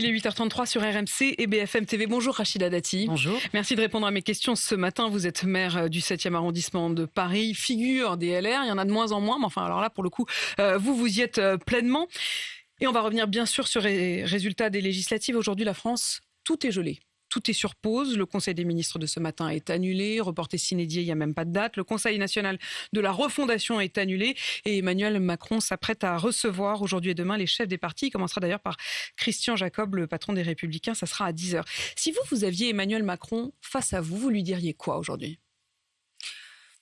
Il est 8h33 sur RMC et BFM TV. Bonjour Rachida Dati. Bonjour. Merci de répondre à mes questions ce matin. Vous êtes maire du 7e arrondissement de Paris, figure des LR. Il y en a de moins en moins, mais enfin alors là pour le coup, vous y êtes pleinement. Et on va revenir bien sûr sur les résultats des législatives. Aujourd'hui la France, tout est gelé. Tout est sur pause. Le Conseil des ministres de ce matin est annulé, reporté sine die, il n'y a même pas de date. Le Conseil national de la refondation est annulé et Emmanuel Macron s'apprête à recevoir aujourd'hui et demain les chefs des partis. Il commencera d'ailleurs par Christian Jacob, le patron des Républicains. Ça sera à 10h. Si vous aviez Emmanuel Macron face à vous, vous lui diriez quoi aujourd'hui ?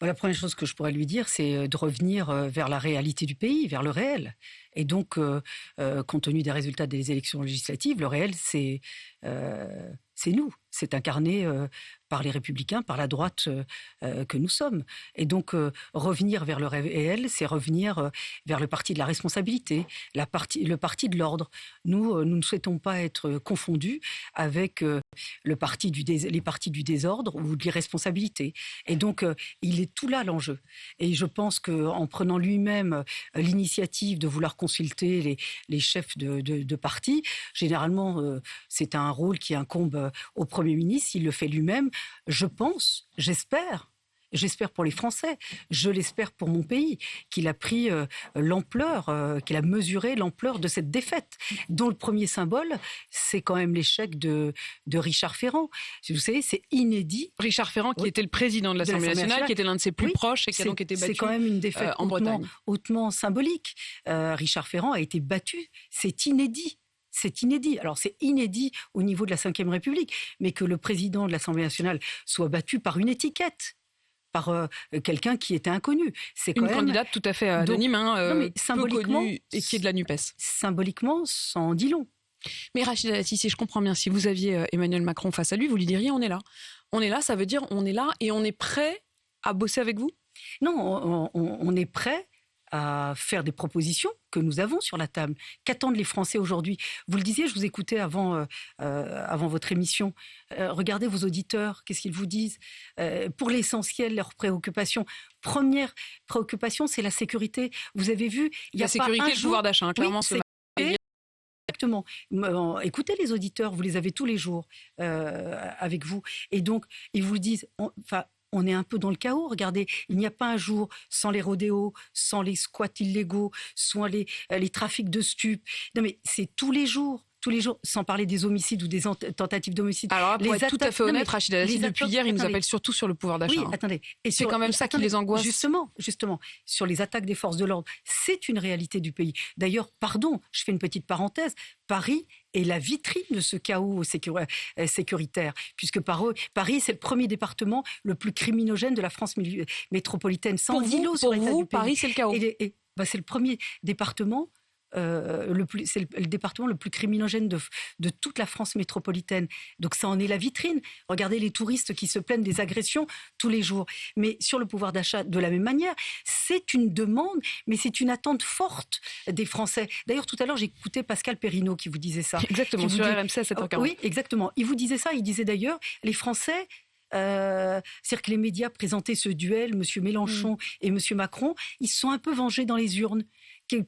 La première chose que je pourrais lui dire, c'est de revenir vers la réalité du pays, vers le réel. Et donc, compte tenu des résultats des élections législatives, le réel, c'est nous. C'est incarné par les Républicains, par la droite que nous sommes. Et donc, revenir vers le réel, c'est revenir vers le parti de la responsabilité, le parti de l'ordre. Nous ne souhaitons pas être confondus avec les partis du désordre ou de l'irresponsabilité. Et donc, il est tout là l'enjeu. Et je pense qu'en prenant lui-même l'initiative de vouloir consulter les chefs de parti, généralement, c'est un rôle qui incombe au Premier ministre. Il le fait lui-même. Je pense, j'espère pour les Français, je l'espère pour mon pays, qu'il a pris l'ampleur, qu'il a mesuré l'ampleur de cette défaite, dont le premier symbole, c'est quand même l'échec de Richard Ferrand. Vous savez, c'est inédit. Richard Ferrand, qui était le président de l'Assemblée nationale, qui était l'un de ses plus proches et qui a donc été battu. C'est quand même une défaite hautement symbolique. Richard Ferrand a été battu, c'est inédit. C'est inédit. Alors, c'est inédit au niveau de la Ve République, mais que le président de l'Assemblée nationale soit battu par une étiquette, par quelqu'un qui était inconnu. C'est quand une candidate tout à fait anonyme, symboliquement, peu connue et qui est de la NUPES. Symboliquement, ça en dit long. Mais Rachida Dati, si je comprends bien, si vous aviez Emmanuel Macron face à lui, vous lui diriez on est là. On est là, ça veut dire on est là et on est prêt à bosser avec vous ? Non, on est prêt à faire des propositions que nous avons sur la table. Qu'attendent les Français aujourd'hui ? Vous le disiez, je vous écoutais avant votre émission. Regardez vos auditeurs, qu'est-ce qu'ils vous disent ? Pour l'essentiel, leurs préoccupations. Première préoccupation, c'est la sécurité. Vous avez vu, il y a la sécurité et le pouvoir d'achat, clairement. Exactement. Écoutez les auditeurs, vous les avez tous les jours avec vous. Et donc, ils vous le disent... On est un peu dans le chaos. Regardez, il n'y a pas un jour sans les rodéos, sans les squats illégaux, sans les trafics de stupes. Non, mais c'est tous les jours, sans parler des homicides ou des tentatives d'homicide. Alors là, pour être tout à fait honnête, Rachida Dati, depuis hier, ils nous appellent surtout sur le pouvoir d'achat. Oui, attendez. Et c'est quand même ça qui les angoisse. Justement, sur les attaques des forces de l'ordre, c'est une réalité du pays. D'ailleurs, je fais une petite parenthèse, Paris est la vitrine de ce chaos sécuritaire, puisque Paris, c'est le premier département le plus criminogène de la France métropolitaine. Pour vous, Paris, c'est le chaos. C'est le premier département. C'est le département le plus criminogène de toute la France métropolitaine. Donc ça en est la vitrine. Regardez les touristes qui se plaignent des agressions tous les jours. Mais sur le pouvoir d'achat, de la même manière, c'est une demande, mais c'est une attente forte des Français. D'ailleurs, tout à l'heure, j'ai écouté Pascal Perrineau qui vous disait ça. Exactement, sur RMC à 7h40. Oui, exactement. Il vous disait ça. Il disait d'ailleurs, les Français... c'est-à-dire que les médias présentaient ce duel, M. Mélenchon et M. Macron, ils se sont un peu vengés dans les urnes.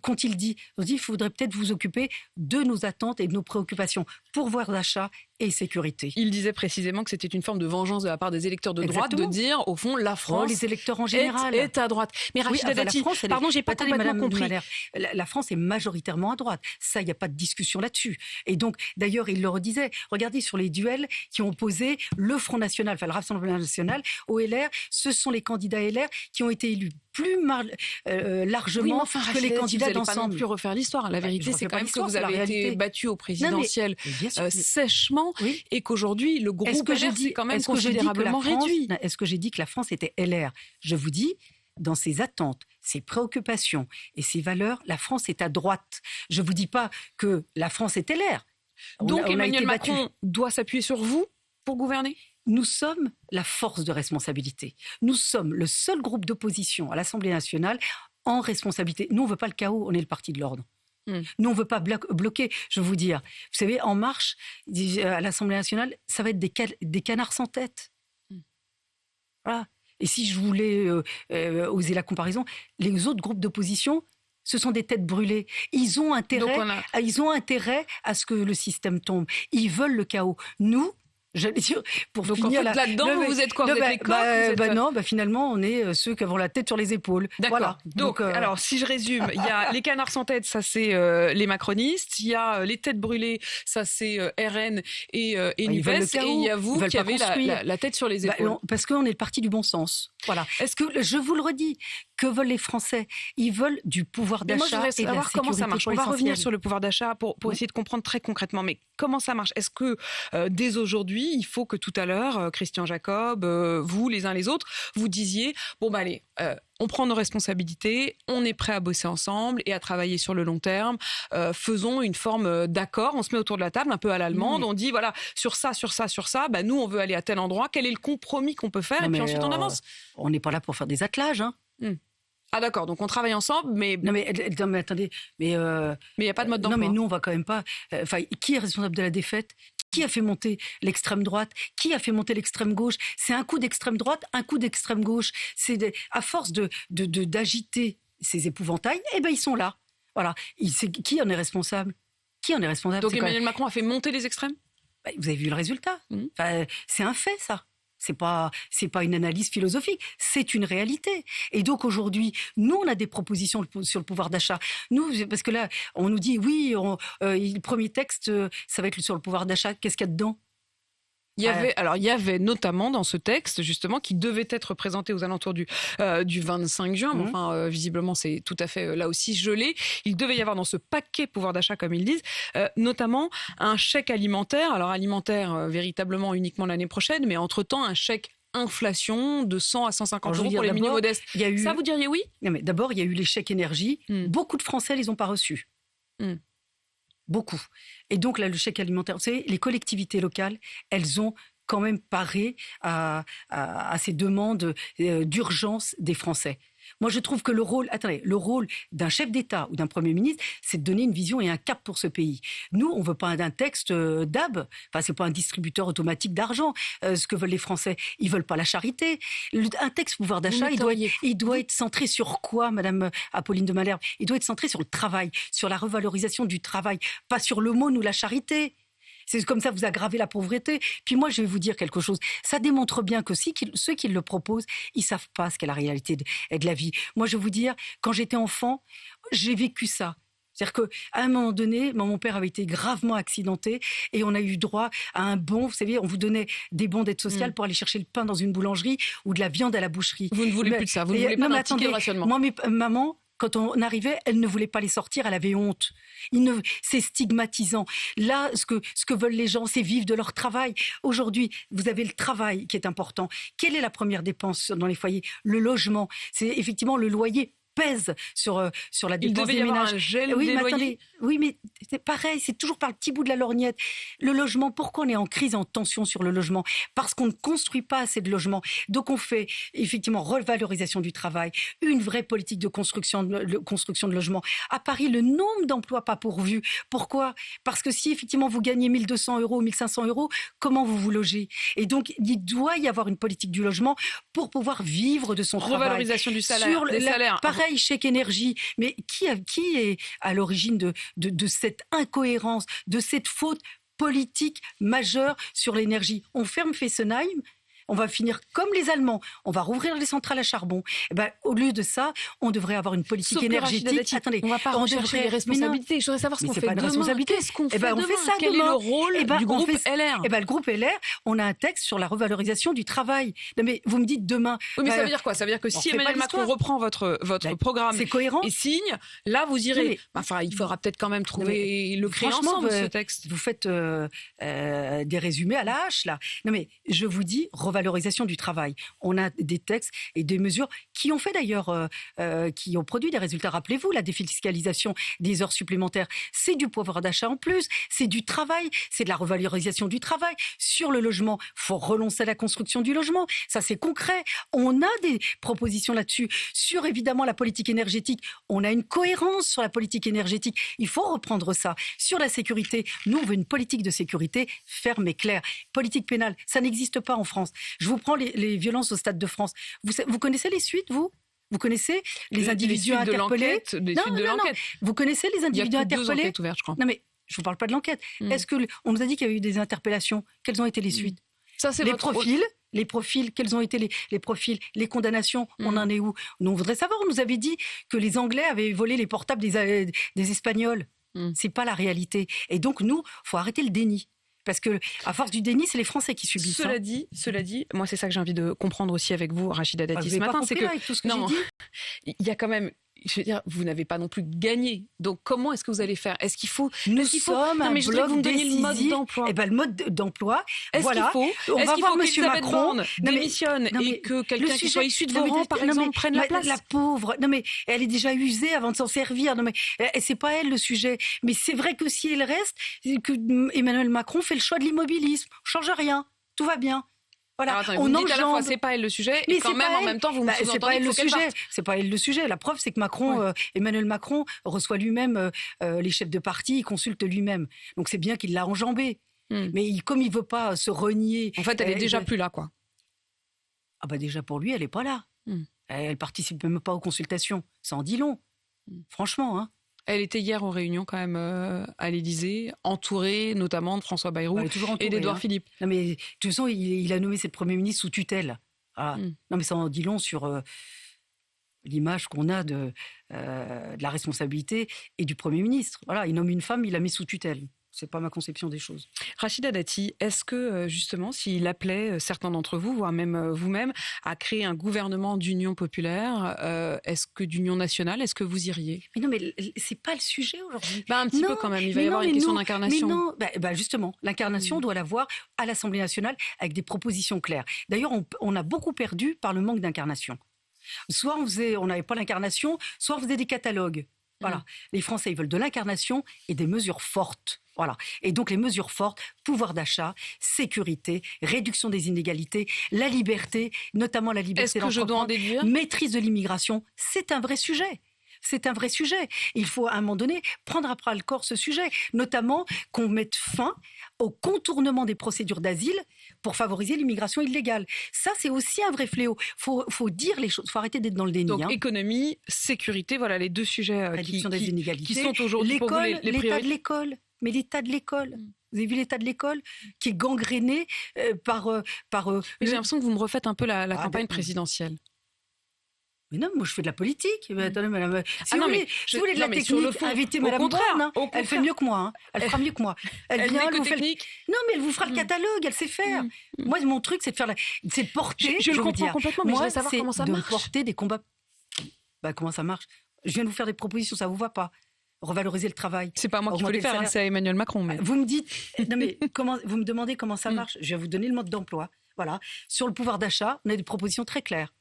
Qu'ont-ils dit ? Ils ont dit qu'il faudrait peut-être vous occuper de nos attentes et de nos préoccupations, pouvoir d'achat et sécurité. Il disait précisément que c'était une forme de vengeance de la part des électeurs de droite de dire, au fond, la France les électeurs en général est à droite. Mais Rachida Dati, pardon, j'ai pas complètement compris. La France est majoritairement à droite. Ça, il n'y a pas de discussion là-dessus. Et donc, d'ailleurs, il le redisait. Regardez sur les duels qui ont opposé le Front National, le Rassemblement National, au LR. Ce sont les candidats LR qui ont été élus plus largement que les candidats d'ensemble. Vous n'allez pas non plus refaire l'histoire. La vérité, c'est quand même que vous avez été battu au présidentiel sèchement et qu'aujourd'hui, le groupe LR s'est quand même considérablement réduit. Est-ce que j'ai dit que la France était LR ? Je vous dis, dans ses attentes, ses préoccupations et ses valeurs, la France est à droite. Je ne vous dis pas que la France est LR. Donc Emmanuel Macron doit s'appuyer sur vous pour gouverner ? Nous sommes la force de responsabilité. Nous sommes le seul groupe d'opposition à l'Assemblée nationale en responsabilité. Nous, on ne veut pas le chaos, on est le parti de l'ordre. Nous, on ne veut pas bloquer, je vais vous dire. Vous savez, En Marche, à l'Assemblée nationale, ça va être des canards sans tête. Voilà. Et si je voulais oser la comparaison, les autres groupes d'opposition Ce sont des têtes brûlées. Ils ont intérêt à ce que le système tombe. Ils veulent le chaos. Nous, j'allais dire, pour donc finir en fait, là-dedans, vous êtes quoi? Vous êtes les coqs? Non, finalement, on est ceux qui avons la tête sur les épaules. D'accord. Voilà. Donc, alors, si je résume, il y a les canards sans tête, ça c'est les macronistes. Il y a les têtes brûlées, ça c'est RN et NUPES. Et il y a vous qui avez la tête sur les épaules. Parce qu'on est le parti du bon sens. Voilà. Est-ce que, je vous le redis, que veulent les Français? Ils veulent du pouvoir d'achat. Moi, je voudrais et de la savoir comment ça marche. On va revenir sur le pouvoir d'achat pour essayer de comprendre très concrètement. Mais comment ça marche? Est-ce que dès aujourd'hui, il faut que tout à l'heure, Christian Jacob, vous, les uns les autres, vous disiez, bon, bah allez, on prend nos responsabilités, on est prêt à bosser ensemble et à travailler sur le long terme, faisons une forme d'accord, on se met autour de la table, un peu à l'allemande, on dit, voilà, sur ça, bah, nous, on veut aller à tel endroit, quel est le compromis qu'on peut faire, et puis ensuite on avance. On n'est pas là pour faire des attelages, hein. Ah d'accord, donc on travaille ensemble, mais... Non mais attendez, mais il n'y a pas de mode d'emploi. Non mais nous, on va quand même pas... qui est responsable de la défaite? Qui a fait monter l'extrême droite? Qui a fait monter l'extrême gauche? C'est un coup d'extrême droite, un coup d'extrême gauche. À force d'agiter ces épouvantails, eh ben ils sont là. Voilà. Qui en est responsable? Qui en est responsable? Donc Emmanuel Macron a fait monter les extrêmes? Vous avez vu le résultat. C'est un fait, ça. C'est pas une analyse philosophique, c'est une réalité. Et donc aujourd'hui, nous on a des propositions sur le pouvoir d'achat. Nous, parce que là, on nous dit oui, le premier texte, ça va être sur le pouvoir d'achat. Qu'est-ce qu'il y a dedans? Il y avait notamment dans ce texte, justement, qui devait être présenté aux alentours du 25 juin. Mais enfin, visiblement, c'est tout à fait là aussi gelé. Il devait y avoir dans ce paquet pouvoir d'achat, comme ils disent, notamment un chèque alimentaire. Alors, alimentaire, véritablement uniquement l'année prochaine, mais entre-temps, un chèque inflation de 100 à 150 euros pour les milieux modestes. Ça, vous diriez oui? Non, mais d'abord, il y a eu les chèques énergie. Beaucoup de Français ne les ont pas reçus. Beaucoup. Et donc là, le chèque alimentaire, vous savez, les collectivités locales, elles ont quand même paré à ces demandes d'urgence des Français. Moi, je trouve que le rôle d'un chef d'État ou d'un Premier ministre, c'est de donner une vision et un cap pour ce pays. Nous, on ne veut pas d'un texte d'AB. Enfin, c'est pas un distributeur automatique d'argent. Ce que veulent les Français, ils veulent pas la charité. Un texte pouvoir d'achat, il doit être centré sur quoi, Madame Apolline de Malherbe? Il doit être centré sur le travail, sur la revalorisation du travail, pas sur l'aumône ou la charité. C'est comme ça que vous aggravez la pauvreté. Puis moi, je vais vous dire quelque chose. Ça démontre bien que ceux qui le proposent, ils savent pas ce qu'est la réalité de la vie. Moi, je vais vous dire, quand j'étais enfant, j'ai vécu ça. C'est-à-dire qu'à un moment donné, mon père avait été gravement accidenté et on a eu droit à un bon, vous savez, on vous donnait des bons d'aide sociale pour aller chercher le pain dans une boulangerie ou de la viande à la boucherie. Vous ne voulez plus de ça, vous ne voulez pas d'un ticket de rationnement. Moi, maman, quand on arrivait, elle ne voulait pas les sortir, elle avait honte. C'est stigmatisant. Là, ce que veulent les gens, c'est vivre de leur travail. Aujourd'hui, vous avez le travail qui est important. Quelle est la première dépense dans les foyers? Le logement. C'est effectivement le loyer pèse sur la dépense des ménages. Il devait y avoir un gel des loyers. Oui, mais c'est pareil, c'est toujours par le petit bout de la lorgnette. Le logement, pourquoi on est en crise, en tension sur le logement? Parce qu'on ne construit pas assez de logements. Donc on fait effectivement revalorisation du travail, une vraie politique de construction de logements. À Paris, le nombre d'emplois pas pourvus. Pourquoi? Parce que si effectivement vous gagnez 1 200 euros, 1 500 euros, comment vous logez? Et donc il doit y avoir une politique du logement pour pouvoir vivre de son travail. Revalorisation du salaire, des salaires. Pareil, chèque énergie. Mais qui est à l'origine de cette incohérence, de cette faute politique majeure sur l'énergie? On ferme Fessenheim, on va finir comme les Allemands, on va rouvrir les centrales à charbon. Et ben, au lieu de ça, on devrait avoir une politique énergétique. Attendez, on va pas rechercher les responsabilités. Je voudrais savoir ce qu'on fait demain. Qu'est-ce qu'on fait demain? On fait ça Quel demain. est le rôle du groupe LR? Le groupe LR, on a un texte sur la revalorisation du travail. Non, mais vous me dites demain. Oui, mais ça veut dire quoi? Ça veut dire que si Emmanuel Macron reprend votre programme et signe, là vous irez. Enfin, il faudra peut-être quand même trouver le créer ensemble, ce texte. Vous faites des résumés à la hache, là. Non, mais je vous dis, revalorisation du travail. On a des textes et des mesures qui ont fait d'ailleurs, qui ont produit des résultats. Rappelez-vous, la défiscalisation des heures supplémentaires, c'est du pouvoir d'achat en plus, c'est du travail, c'est de la revalorisation du travail. Sur le logement, il faut relancer la construction du logement. Ça, c'est concret. On a des propositions là-dessus. Sur, évidemment, la politique énergétique, on a une cohérence sur la politique énergétique. Il faut reprendre ça. Sur la sécurité, nous, on veut une politique de sécurité ferme et claire. Politique pénale, ça n'existe pas en France. Je vous prends les violences au Stade de France. Vous connaissez les suites, vous? Vous connaissez les individus interpellés? Les suites de l'enquête. Vous connaissez les individus interpellés? Il y a 2 enquêtes ouvertes, je crois. Non, mais je vous parle pas de l'enquête. Est-ce que on nous a dit qu'il y avait eu des interpellations? Quelles ont été les suites? Ça, c'est les profils, quels ont été les profils, les condamnations, on en est où? Nous, on voudrait savoir. On nous avait dit que les Anglais avaient volé les portables des Espagnols. C'est pas la réalité. Et donc, nous, faut arrêter le déni. Parce que, à force du déni, c'est les Français qui subissent. Cela dit, moi, c'est ça que j'ai envie de comprendre aussi avec vous, Rachida Dati, ce matin. C'est que, avec tout ce que j'ai dit. Il y a quand même, je veux dire, vous n'avez pas non plus gagné. Donc, comment est-ce que vous allez faire? Est-ce qu'il faut... Nous sommes un bloc décisif. Le mode d'emploi. Eh ben, le mode d'emploi, voilà. On va voir Monsieur Macron démissionne et que quelqu'un qui soit issu de vos rangs, par exemple, prenne la place. La pauvre, non mais elle est déjà usée avant de s'en servir. Non mais c'est pas elle le sujet. Mais c'est vrai que si elle reste, que Emmanuel Macron fait le choix de l'immobilisme, change rien, tout va bien. Voilà. Alors, attendez, on dit à la fois c'est pas elle le sujet, mais quand même en même temps vous me sous-entendez qu'il faut qu'elle parte. C'est pas elle le sujet. La preuve c'est que Macron, Emmanuel Macron reçoit lui-même les chefs de parti, il consulte lui-même. Donc c'est bien qu'il l'a enjambé. Mais comme il veut pas se renier, en fait elle est déjà plus là quoi. Ah bah déjà pour lui elle est pas là. Elle participe même pas aux consultations. Ça en dit long. Franchement hein. Elle était hier aux réunions quand même à l'Élysée, entourée notamment de François Bayrou et d'Édouard Philippe. Non mais de toute façon, il a nommé ses premiers ministres sous tutelle. Voilà. Non mais ça en dit long sur l'image qu'on a de la responsabilité et du Premier ministre. Voilà, il nomme une femme, il la met sous tutelle. C'est pas ma conception des choses. Rachida Dati, est-ce que justement, s'il appelait certains d'entre vous, voire même vous-même, à créer un gouvernement d'union populaire, est-ce que d'union nationale, est-ce que vous iriez? Mais non, mais c'est pas le sujet aujourd'hui. Un petit peu quand même. Il va y avoir une question d'incarnation. Mais non, justement, l'incarnation on doit l'avoir à l'Assemblée nationale avec des propositions claires. D'ailleurs, on a beaucoup perdu par le manque d'incarnation. Soit on n'avait pas l'incarnation, soit on faisait des catalogues. Voilà. Les Français, ils veulent de l'incarnation et des mesures fortes. Voilà. Et donc, les mesures fortes, pouvoir d'achat, sécurité, réduction des inégalités, la liberté, notamment la liberté d'entreprendre, maîtrise de l'immigration, c'est un vrai sujet. C'est un vrai sujet. Il faut, à un moment donné, prendre à bras le corps ce sujet. Notamment qu'on mette fin au contournement des procédures d'asile pour favoriser l'immigration illégale. Ça, c'est aussi un vrai fléau. Faut dire les choses. Faut arrêter d'être dans le déni. Donc, économie, sécurité, voilà les deux sujets réduction des inégalités, qui sont aujourd'hui pour vous les priorités. L'état de l'école. Mais l'état de l'école. Vous avez vu l'état de l'école qui est gangréné par... J'ai l'impression que vous me refaites un peu la campagne présidentielle. Mais non, moi je fais de la politique. Mais attendez, madame, si vous voulez de la technique, invitez madame Borne. Elle fait mieux que moi. Hein. Elle fera mieux que moi. Elle vient, elle vous fait Non, mais elle vous fera le catalogue, elle sait faire. Moi, mon truc, c'est de faire c'est de porter. Je le comprends complètement, mais je voudrais savoir comment ça marche. De porter des combats. Comment ça marche? Je viens de vous faire des propositions, ça vous va pas? Revaloriser le travail. C'est pas moi qui veux les faire, c'est Emmanuel Macron. Mais... Vous me dites, non mais vous me demandez comment ça marche. Je vais vous donner le mode d'emploi. Voilà. Sur le pouvoir d'achat, on a des propositions très claires.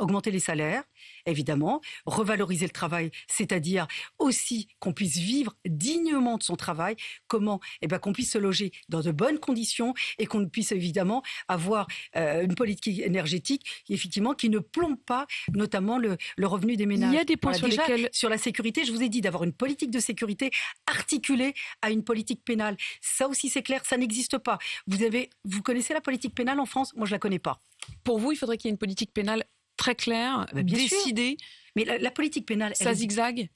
Augmenter les salaires, évidemment, revaloriser le travail, c'est-à-dire aussi qu'on puisse vivre dignement de son travail, comment qu'on puisse se loger dans de bonnes conditions et qu'on puisse évidemment avoir une politique énergétique effectivement qui ne plombe pas notamment le revenu des ménages. Il y a des points sur lesquels... Sur la sécurité, je vous ai dit d'avoir une politique de sécurité articulée à une politique pénale. Ça aussi c'est clair, ça n'existe pas. Vous connaissez la politique pénale en France? Moi je la connais pas. Pour vous, il faudrait qu'il y ait une politique pénale très clair, décidé. Mais la politique pénale... Ça zigzague?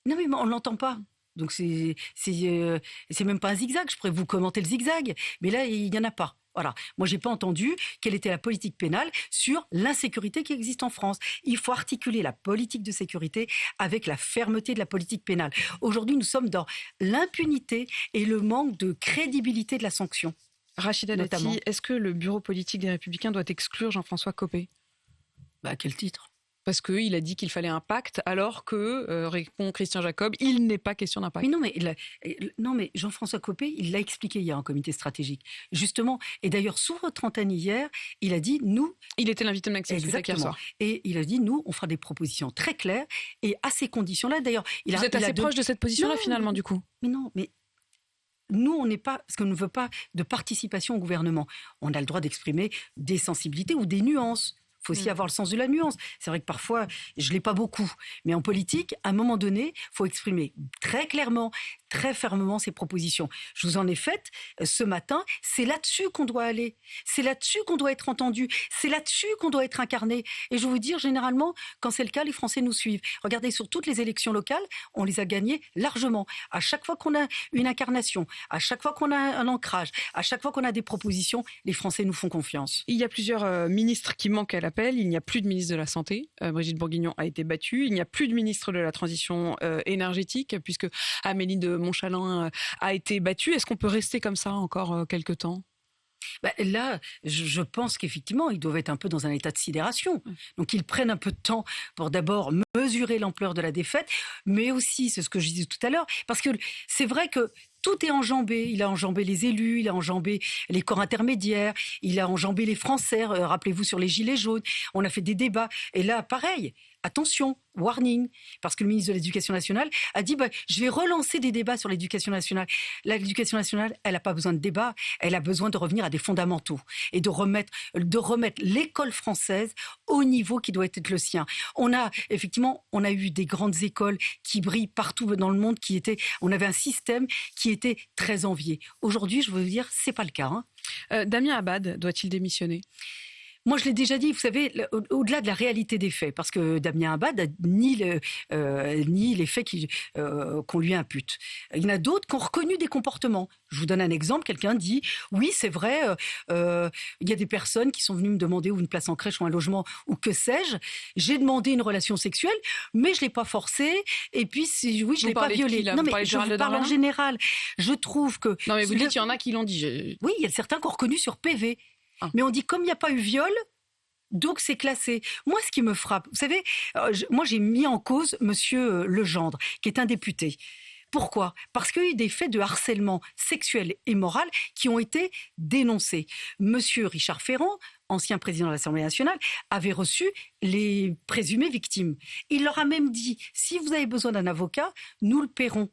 Non, mais on ne l'entend pas. Donc c'est même pas un zigzag. Je pourrais vous commenter le zigzag. Mais là, il n'y en a pas. Voilà. Moi, je n'ai pas entendu quelle était la politique pénale sur l'insécurité qui existe en France. Il faut articuler la politique de sécurité avec la fermeté de la politique pénale. Aujourd'hui, nous sommes dans l'impunité et le manque de crédibilité de la sanction. Rachida Dati, est-ce que le bureau politique des Républicains doit exclure Jean-François Copé? À quel titre? Parce qu'il a dit qu'il fallait un pacte, alors que, répond Christian Jacob, il n'est pas question d'un pacte. Mais non, mais Jean-François Copé, il l'a expliqué hier en comité stratégique. Justement, et d'ailleurs, sur votre antenne hier, il a dit, nous... Il était l'invité de Maxime Soutek hier soir. Et il a dit, nous, on fera des propositions très claires, et à ces conditions-là, d'ailleurs... Vous êtes assez proche de cette position-là, finalement, du coup? Mais non, mais... Nous, on n'est pas, parce qu'on ne veut pas de participation au gouvernement. On a le droit d'exprimer des sensibilités ou des nuances. Il faut aussi avoir le sens de la nuance. C'est vrai que parfois, je ne l'ai pas beaucoup. Mais en politique, à un moment donné, il faut exprimer très clairement, très fermement ses propositions. Je vous en ai faites ce matin. C'est là-dessus qu'on doit aller. C'est là-dessus qu'on doit être entendu. C'est là-dessus qu'on doit être incarné. Et je vais vous dire, généralement, quand c'est le cas, les Français nous suivent. Regardez, sur toutes les élections locales, on les a gagnées largement. À chaque fois qu'on a une incarnation, à chaque fois qu'on a un ancrage, à chaque fois qu'on a des propositions, les Français nous font confiance. Il y a plusieurs ministres qui manquent à l'appel. Il n'y a plus de ministre de la Santé. Brigitte Bourguignon a été battue. Il n'y a plus de ministre de la Transition énergétique, puisque Amélie de Montchalin a été battue. Est-ce qu'on peut rester comme ça encore quelques temps ? Là, je pense qu'effectivement, ils doivent être un peu dans un état de sidération. Donc, ils prennent un peu de temps pour d'abord mesurer l'ampleur de la défaite, mais aussi, c'est ce que je disais tout à l'heure, parce que c'est vrai que tout est enjambé. Il a enjambé les élus, il a enjambé les corps intermédiaires, il a enjambé les Français. Rappelez-vous sur les Gilets jaunes, on a fait des débats. Et là, pareil, attention, warning, parce que le ministre de l'Éducation nationale a dit je vais relancer des débats sur l'éducation nationale. L'éducation nationale, elle n'a pas besoin de débat, elle a besoin de revenir à des fondamentaux et de remettre l'école française au niveau qui doit être le sien. On a eu des grandes écoles qui brillent partout dans le monde, on avait un système qui était très envié. Aujourd'hui, je veux vous dire, c'est pas le cas. Damien Abad doit-il démissionner ? Moi, je l'ai déjà dit, vous savez, au-delà de la réalité des faits, parce que Damien Abad nie les faits qu'on lui impute. Il y en a d'autres qui ont reconnu des comportements. Je vous donne un exemple. Quelqu'un dit, oui, c'est vrai, il y a des personnes qui sont venues me demander ou une place en crèche ou un logement ou que sais-je. J'ai demandé une relation sexuelle, mais je ne l'ai pas forcée. Et puis, je ne l'ai pas violée. Non, mais je vous parle en général. Je trouve que... Non, mais vous dites qu'il y en a qui l'ont dit. Oui, il y a certains qui ont reconnu sur PV. Mais on dit, comme il n'y a pas eu viol, donc c'est classé. Moi, ce qui me frappe, vous savez, moi j'ai mis en cause Monsieur Legendre, qui est un député. Pourquoi ? Parce qu'il y a eu des faits de harcèlement sexuel et moral qui ont été dénoncés. Monsieur Richard Ferrand, ancien président de l'Assemblée nationale, avait reçu les présumées victimes. Il leur a même dit, si vous avez besoin d'un avocat, nous le paierons.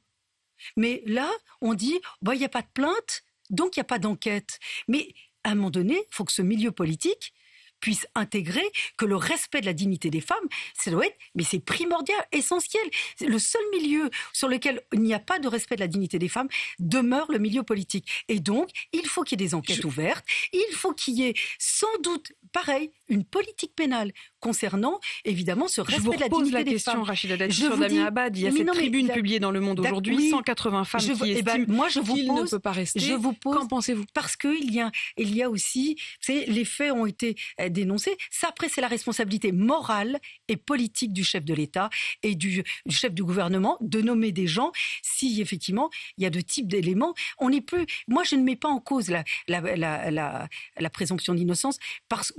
Mais là, on dit, il n'y a pas de plainte, donc il n'y a pas d'enquête. Mais à un moment donné, il faut que ce milieu politique puisse intégrer que le respect de la dignité des femmes, c'est primordial, essentiel. Le seul milieu sur lequel il n'y a pas de respect de la dignité des femmes demeure le milieu politique. Et donc, il faut qu'il y ait des enquêtes ouvertes, il faut qu'il y ait sans doute, pareil, une politique pénale concernant, évidemment, ce respect de la dignité des femmes. Je vous pose la question, Rachida Dati, sur Damien Abad. Il y a cette tribune publiée dans Le Monde aujourd'hui, 180 femmes qui estiment qu'il ne peut pas rester. Qu'en pensez-vous ? Parce qu'il y a aussi, les faits ont été dénoncés. Ça, après, c'est la responsabilité morale et politique du chef de l'État et du chef du gouvernement de nommer des gens si, effectivement, il y a de types d'éléments. On n'est plus... Moi, je ne mets pas en cause la présomption d'innocence.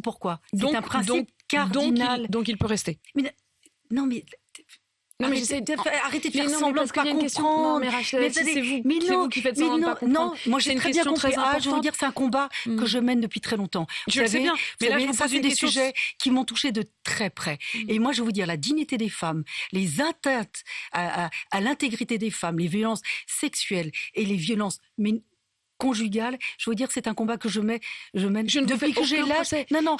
Pourquoi ? C'est un principe cardinal. Donc il peut rester. Arrêtez de faire semblant de ne pas comprendre. Non, mais Rachida, c'est vous qui faites semblant de ne pas comprendre. Non, moi j'ai très bien compris. Je vais vous dire, c'est un combat que je mène depuis très longtemps. Je le sais bien. Mais là, je vous pose des sujets qui m'ont touché de très près. Et moi, je vais vous dire, la dignité des femmes, les atteintes à l'intégrité des femmes, les violences sexuelles et les violences conjugales, je veux dire, c'est un combat que je mène depuis que j'ai l'âge. Non,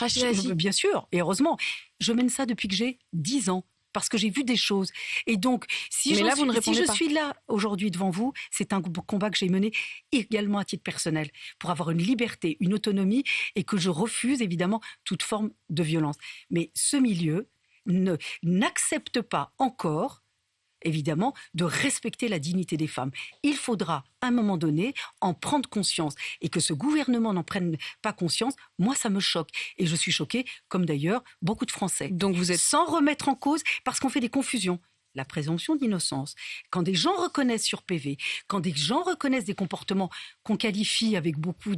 bien sûr, et heureusement, je mène ça depuis que j'ai 10 ans. Parce que j'ai vu des choses. Et donc, si je suis là aujourd'hui devant vous, c'est un combat que j'ai mené également à titre personnel, pour avoir une liberté, une autonomie, et que je refuse évidemment toute forme de violence. Mais ce milieu n'accepte pas encore, évidemment, de respecter la dignité des femmes. Il faudra, à un moment donné, en prendre conscience. Et que ce gouvernement n'en prenne pas conscience, moi, ça me choque. Et je suis choquée, comme d'ailleurs beaucoup de Français. Donc vous êtes... Sans remettre en cause, parce qu'on fait des confusions. La présomption d'innocence. Quand des gens reconnaissent sur PV, quand des gens reconnaissent des comportements qu'on qualifie avec beaucoup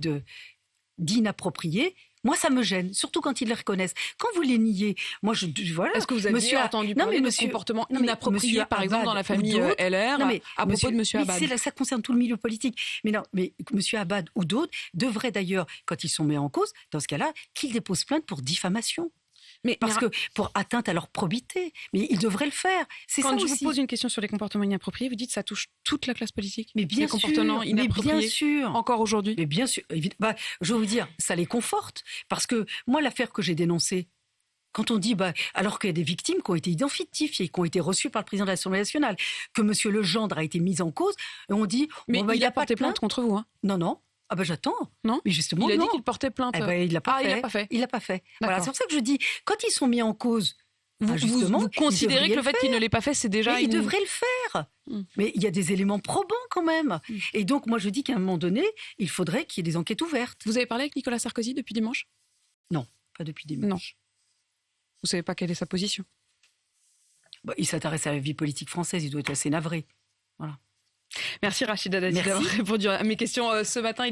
d'inappropriés, moi, ça me gêne, surtout quand ils les reconnaissent. Quand vous les niez, moi, voilà. Est-ce que vous avez entendu parler de comportements inappropriés, par exemple, dans la famille LR, à propos de M. Abad ? Ça concerne tout le milieu politique. Mais M. Abad ou d'autres devraient d'ailleurs, quand ils sont mis en cause, dans ce cas-là, qu'ils déposent plainte pour diffamation. Parce que pour atteinte à leur probité. Mais ils devraient le faire. Quand je vous pose une question sur les comportements inappropriés, vous dites que ça touche toute la classe politique. Mais bien les comportements inappropriés, bien sûr. Encore aujourd'hui. Mais bien sûr. Je vais vous dire, ça les conforte. Parce que moi, l'affaire que j'ai dénoncée, Quand on dit, alors qu'il y a des victimes qui ont été identifiées, qui ont été reçues par le président de l'Assemblée nationale, que M. Legendre a été mis en cause, et on dit... Mais il a porté plainte contre vous, hein. Non. Ah j'attends. Non. Mais justement, il a dit qu'il portait plainte. Il l'a pas fait. Il l'a pas fait. Voilà, c'est pour ça que je dis, quand ils sont mis en cause, vous considérez que le fait qu'il ne l'ait pas fait, c'est déjà... Il devrait le faire. Mais il y a des éléments probants quand même. Et donc, moi, je dis qu'à un moment donné, il faudrait qu'il y ait des enquêtes ouvertes. Vous avez parlé avec Nicolas Sarkozy depuis dimanche ? Non, pas depuis dimanche. Non. Vous ne savez pas quelle est sa position ? Il s'intéresse à la vie politique française, il doit être assez navré. Voilà. Merci Rachida Dati d'avoir répondu à mes questions ce matin.